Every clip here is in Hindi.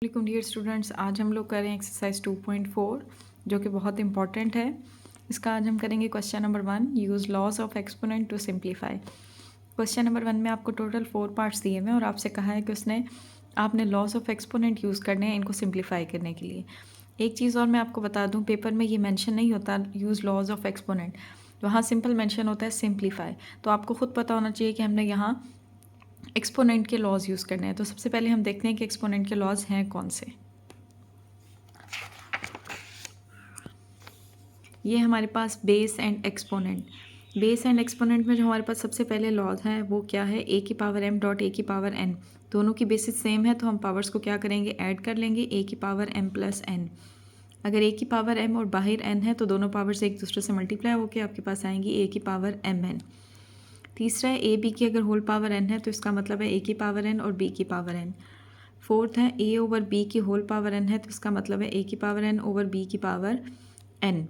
वालेकुम डियर स्टूडेंट्स, आज हम लोग करें एक्सरसाइज 2.4 जो कि बहुत इंपॉर्टेंट है। इसका आज हम करेंगे question number 1, use laws of exponent to simplify. Question number 1 में आपको टोटल 4 पार्ट्स दिए हुए हैं और आपसे कहा है कि आपने लॉस ऑफ एक्सपोनेंट यूज़ करने हैं इनको सिंप्लीफाई करने के लिए। एक चीज़ और मैं आपको बता दूँ, पेपर में ये मेंशन नहीं होता यूज़ लॉस ऑफ एक्सपोनेंट, वहाँ सिंपल मेंशन होता है सिंप्लीफाई। तो आपको खुद पता होना चाहिए कि हमने यहाँ एक्सपोनेंट के लॉज यूज़ करने हैं। तो सबसे पहले हम देखते हैं कि एक्सपोनेंट के लॉज हैं कौन से। ये हमारे पास base and exponent. Base and exponent में जो हमारे पास सबसे पहले लॉज है वो क्या है, ए की पावर m डॉट ए की पावर n। दोनों की बेसिस सेम है तो हम पावर्स को क्या करेंगे, ऐड कर लेंगे, ए की पावर m प्लस n। अगर ए की पावर m और बाहर n है तो दोनों पावर्स एक दूसरे से मल्टीप्लाई होकर आपके पास आएंगी ए की पावर mn। तीसरा है ए बी की अगर होल पावर n है तो इसका मतलब है ए की पावर n और बी की पावर n। फोर्थ है ए ओवर बी की होल पावर n है तो इसका मतलब है ए की पावर n ओवर बी की पावर n।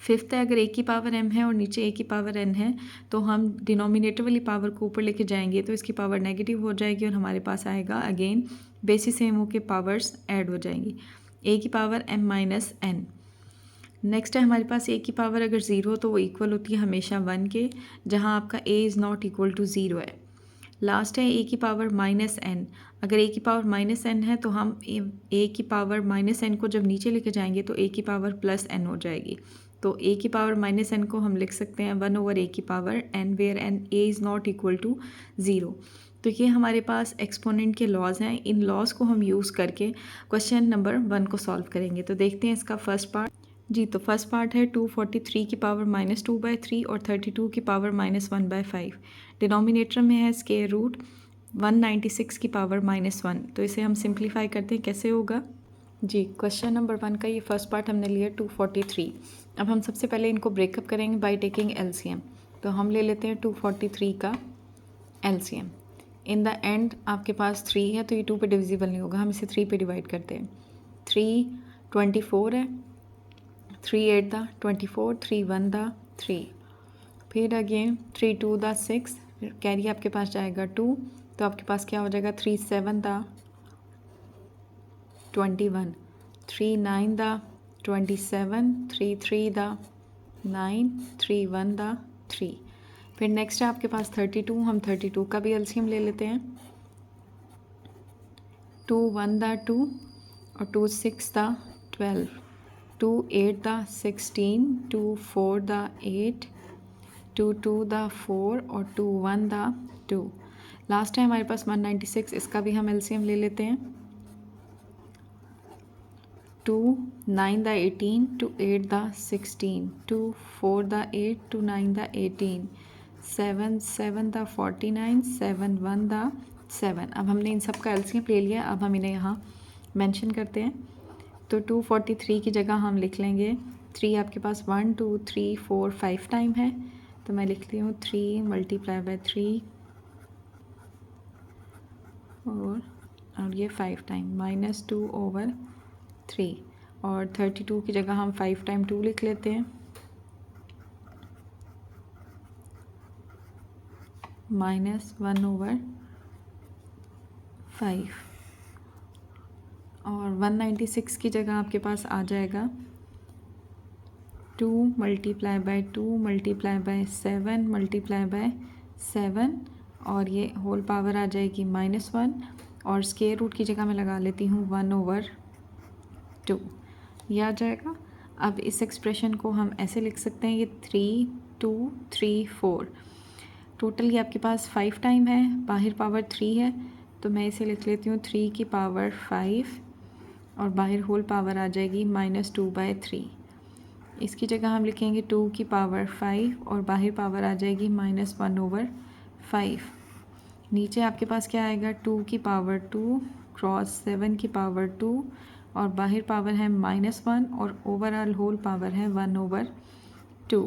फिफ्थ है अगर ए की पावर m है और नीचे ए की पावर n है तो हम डिनोमिनेटर वाली पावर को ऊपर लेके जाएंगे तो इसकी पावर नेगेटिव हो जाएगी और हमारे पास आएगा अगेन बेसिस सेम होके पावर्स ऐड हो जाएंगी, ए की power m minus n। Next है हमारे पास ए की पावर अगर ज़ीरो तो वो इक्वल होती है हमेशा 1 के, जहाँ आपका a is not equal to zero है। लास्ट है ए की पावर माइनस n। अगर ए की पावर माइनस n है तो हम ए की पावर माइनस n को जब नीचे लेके जाएंगे तो ए की पावर प्लस n हो जाएगी। तो ए की पावर माइनस n को हम लिख सकते हैं 1 ओवर ए की power n, where n a is not equal to zero. तो ये हमारे पास एक्सपोनेंट के लॉज हैं। इन लॉज को हम यूज़ करके क्वेश्चन नंबर 1 को सॉल्व करेंगे। तो देखते हैं इसका फर्स्ट पार्ट। जी, तो फर्स्ट पार्ट है 243 की पावर -2/3 और 32 की पावर -1/5। डिनोमिनेटर में है स्क्वायर रूट 196 की पावर -1। तो इसे हम सिंप्लीफाई करते हैं, कैसे होगा जी। क्वेश्चन नंबर 1 का ये फर्स्ट पार्ट हमने लिया 243। अब हम सबसे पहले इनको ब्रेकअप करेंगे बाय टेकिंग एलसीएम। तो हम ले लेते हैं 243 का एलसीएम। इन द एंड आपके पास 3 है तो ये 2 पे डिविजिबल नहीं होगा, हम इसे 3 पे डिवाइड करते हैं। 3 24 है, 3 8 दा 24, 3 1 दा 3, फिर अगेन 3 2 दा 6, कैरी आपके पास जाएगा 2, तो आपके पास क्या हो जाएगा 3 7 दा 21, 3 9 दा 27, 3 3 दा 9, 3 1 दा 3। फिर नेक्स्ट है आपके पास 32, हम 32 का भी एलसीएम ले लेते हैं। 2 1 दा 2 और 2 6 दा 12, 2 8 दा 16, 2 4 दा 8, 2 2 दा 4 और 2 1 दा 2। लास्ट है हमारे पास 196, इसका भी हम एलसीएम ले लेते हैं। 2 9 दा 18, 2 8 दा 16, 2 4 दा 8, 2 9 दा 18, 7 7 दा 49, 7 1 दा 7। अब हमने इन सब का एलसीएम ले लिया, अब हम इन्हें यहाँ मेंशन करते हैं। तो 243 की जगह हम लिख लेंगे 3, आपके पास 1 2 3 4 5 टाइम है तो मैं लिखती हूँ 3 मल्टीप्लाई बाय 3 और ये 5 टाइम -2 ओवर 3, और 32 की जगह हम 5 टाइम 2 लिख लेते हैं, -1 ओवर 5, और 196 की जगह आपके पास आ जाएगा 2 multiply by 2 multiply by 7 multiply by 7, और ये होल पावर आ जाएगी -1, और स्क्वायर रूट की जगह मैं लगा लेती हूँ 1 ओवर 2, ये आ जाएगा। अब इस एक्सप्रेशन को हम ऐसे लिख सकते हैं, ये 3 2 3 4, टोटल ये आपके पास 5 टाइम है, बाहर पावर 3 है तो मैं इसे लिख लेती हूँ 3 की पावर 5 और बाहर होल पावर आ जाएगी -2/3। इसकी जगह हम लिखेंगे 2 की पावर 5 और बाहर पावर आ जाएगी -1 ओवर 5। नीचे आपके पास क्या आएगा 2 की पावर 2 क्रॉस 7 की पावर 2 और बाहर पावर है -1 और ओवरऑल होल पावर है 1 ओवर 2।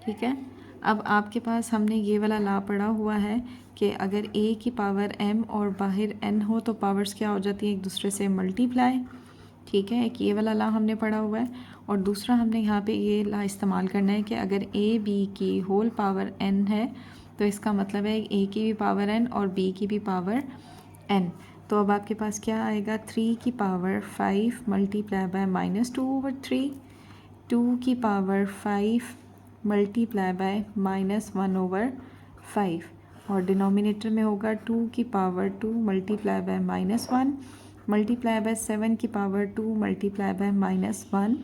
ठीक है, अब आपके पास हमने ये वाला लॉ पढ़ा हुआ है कि अगर a की पावर m और बाहर n हो तो पावर्स क्या हो जाती है, एक दूसरे से मल्टीप्लाई। ठीक है, एक ये वाला लॉ हमने पढ़ा हुआ है, और दूसरा हमने यहाँ पे ये लॉ इस्तेमाल करना है कि अगर a b की होल पावर n है तो इसका मतलब है a की भी पावर n और b की भी पावर n। तो अब आपके पास क्या आएगा, 3 की पावर 5 मल्टीप्लाई बाय -2/3, 2 की पावर 5 मल्टीप्लाई बाय -1/5 और डिनोमिनेटर में होगा 2 की power 2 multiply by -1 multiply by 7 की पावर 2 मल्टीप्लाई बाय -1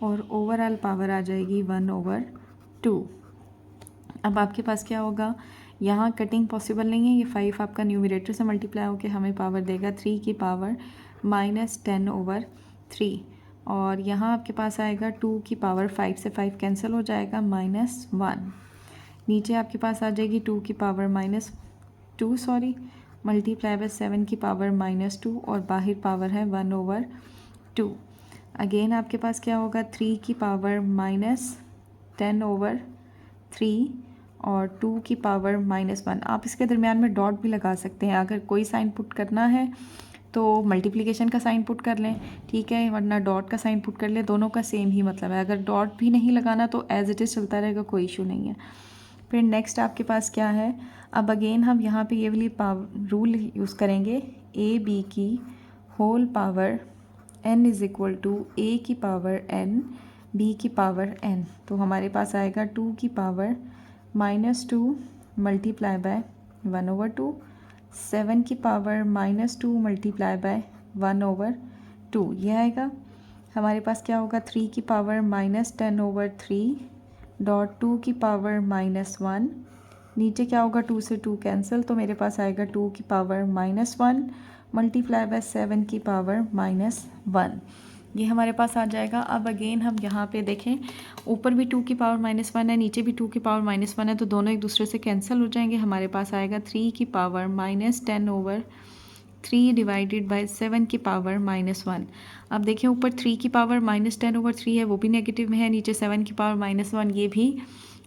और ओवरऑल पावर आ जाएगी 1/2। अब आपके पास क्या होगा, यहाँ कटिंग पॉसिबल नहीं है, ये 5 आपका न्यूमरेटर से मल्टीप्लाई होकर हमें पावर देगा 3 की पावर -10/3 और यहाँ आपके पास आएगा 2 की पावर 5 से 5 कैंसिल हो जाएगा -1। नीचे आपके पास आ जाएगी 2 की पावर -2 मल्टीप्लाई बाय 7 की पावर -2 और बाहर पावर है 1/2। अगेन आपके पास क्या होगा, 3 की पावर -10/3 और 2 की पावर -1। आप इसके दरमियान में डॉट भी लगा सकते हैं, अगर कोई साइन पुट करना है तो मल्टीप्लिकेशन का साइन पुट कर लें, ठीक है, वरना डॉट का साइन पुट कर लें, दोनों का सेम ही मतलब है। अगर डॉट भी नहीं लगाना तो एज इट इज़ चलता रहेगा, कोई इशू नहीं है। फिर नेक्स्ट आपके पास क्या है, अब अगेन हम यहाँ पे ये वाली रूल यूज़ करेंगे, ए बी की whole power n is equal to A की पावर n b की पावर n। तो हमारे पास आएगा 2 की पावर -2 मल्टीप्लाई बाय 1/2, 7 की पावर -2 मल्टीप्लाई बाय 1/2 ये आएगा। हमारे पास क्या होगा, 3 की पावर -10/3 डॉट 2 की पावर -1, नीचे क्या होगा, 2 से 2 कैंसिल, तो मेरे पास आएगा 2 की पावर -1 मल्टीप्लाई बाय 7 की पावर -1, ये हमारे पास आ जाएगा। अब अगेन हम यहाँ पे देखें, ऊपर भी 2 की पावर -1 है, नीचे भी 2 की पावर -1 है, तो दोनों एक दूसरे से कैंसिल हो जाएंगे। हमारे पास आएगा 3 की पावर -10/3 डिवाइडेड बाय 7 की पावर -1। अब देखें, ऊपर 3 की पावर -10/3 है, वो भी नेगेटिव में है, नीचे 7 की पावर -1 ये भी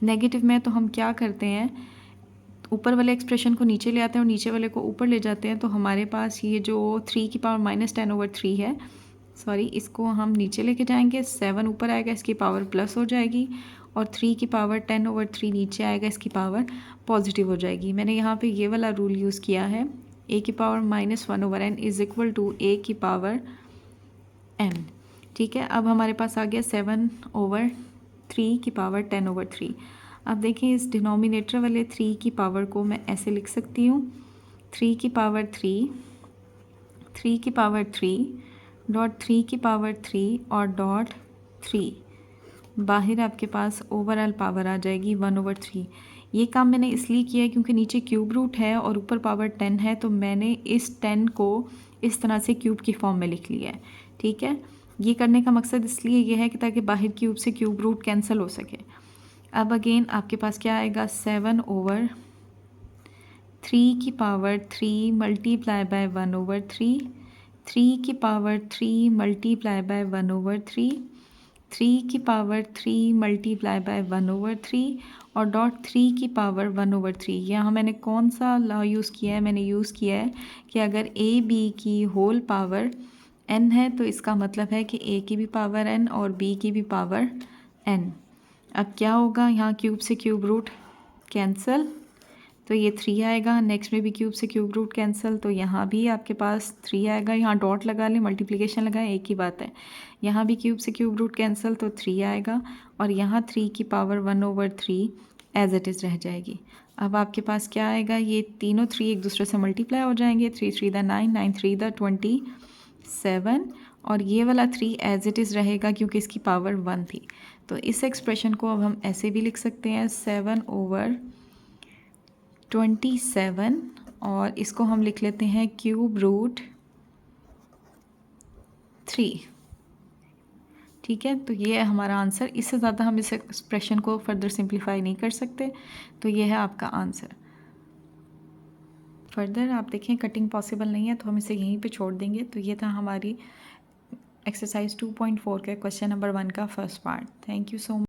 नेगेटिव में है। तो हम क्या करते हैं, ऊपर वाले एक्सप्रेशन को नीचे ले आते हैं और नीचे वाले को ऊपर ले जाते हैं। तो हमारे पास ये जो 3 की पावर -10/3 है, सॉरी, इसको हम नीचे लेके जाएंगे, 7 ऊपर आएगा, इसकी पावर प्लस हो जाएगी और 3 की पावर 10/3 नीचे आएगा, इसकी पावर पॉजिटिव हो जाएगी। मैंने यहाँ पे ये वाला रूल यूज़ किया है, a की power -1/n is equal to a की पावर n, ठीक है। अब हमारे पास आ गया 7/3 की पावर 10/3। अब देखें, इस डिनोमिनेटर वाले 3 की पावर को मैं ऐसे लिख सकती हूँ, 3 की पावर 3, 3 की पावर 3 डॉट 3 की पावर 3 और डॉट 3, बाहर आपके पास ओवरऑल पावर आ जाएगी 1/3। ये काम मैंने इसलिए किया है क्योंकि नीचे क्यूब रूट है और ऊपर पावर 10 है, तो मैंने इस 10 को इस तरह से क्यूब की फॉर्म में लिख लिया है, ठीक है। ये करने का मकसद इसलिए ये है कि ताकि बाहर क्यूब से क्यूब रूट कैंसिल हो सके। अब अगेन आपके पास क्या आएगा, 7/3 की पावर 3 मल्टीप्लाई बाय 1/3, 3 की पावर 3 मल्टीप्लाई बाय 1/3, 3 की पावर 3 मल्टीप्लाई बाय 1/3 और डॉट 3 की पावर 1/3। यहाँ मैंने कौन सा लॉ यूज़ किया है, मैंने यूज़ किया है कि अगर ए बी की होल पावर n है तो इसका मतलब है कि a की भी पावर n और b की भी पावर n। अब क्या होगा, यहाँ क्यूब से क्यूब रूट कैंसिल, तो ये 3 आएगा, नेक्स्ट में भी क्यूब से क्यूब रूट कैंसिल, तो यहाँ भी आपके पास 3 आएगा। यहाँ डॉट लगा लें, मल्टीप्लिकेशन लगाएं, एक ही बात है। यहाँ भी क्यूब से क्यूब रूट कैंसिल, तो 3 आएगा और यहाँ 3 की पावर 1/3 एज इट इज़ रह जाएगी। अब आपके पास क्या आएगा, ये तीनों 3 एक दूसरे से मल्टीप्लाई हो जाएंगे, 3 3 द 9, 9 3 द 27 और ये वाला 3 एज इट इज़ रहेगा क्योंकि इसकी पावर 1 थी। तो इस एक्सप्रेशन को अब हम ऐसे भी लिख सकते हैं, 7/27 और इसको हम लिख लेते हैं क्यूब रूट 3, ठीक है। तो ये है हमारा आंसर, इससे ज़्यादा हम इस एक्सप्रेशन को फर्दर सिंप्लीफाई नहीं कर सकते। तो ये है आपका आंसर। फर्दर आप देखें कटिंग पॉसिबल नहीं है तो हम इसे यहीं पे छोड़ देंगे। तो ये था हमारी एक्सरसाइज 2.4 के क्वेश्चन नंबर 1 का first part. Thank you so much.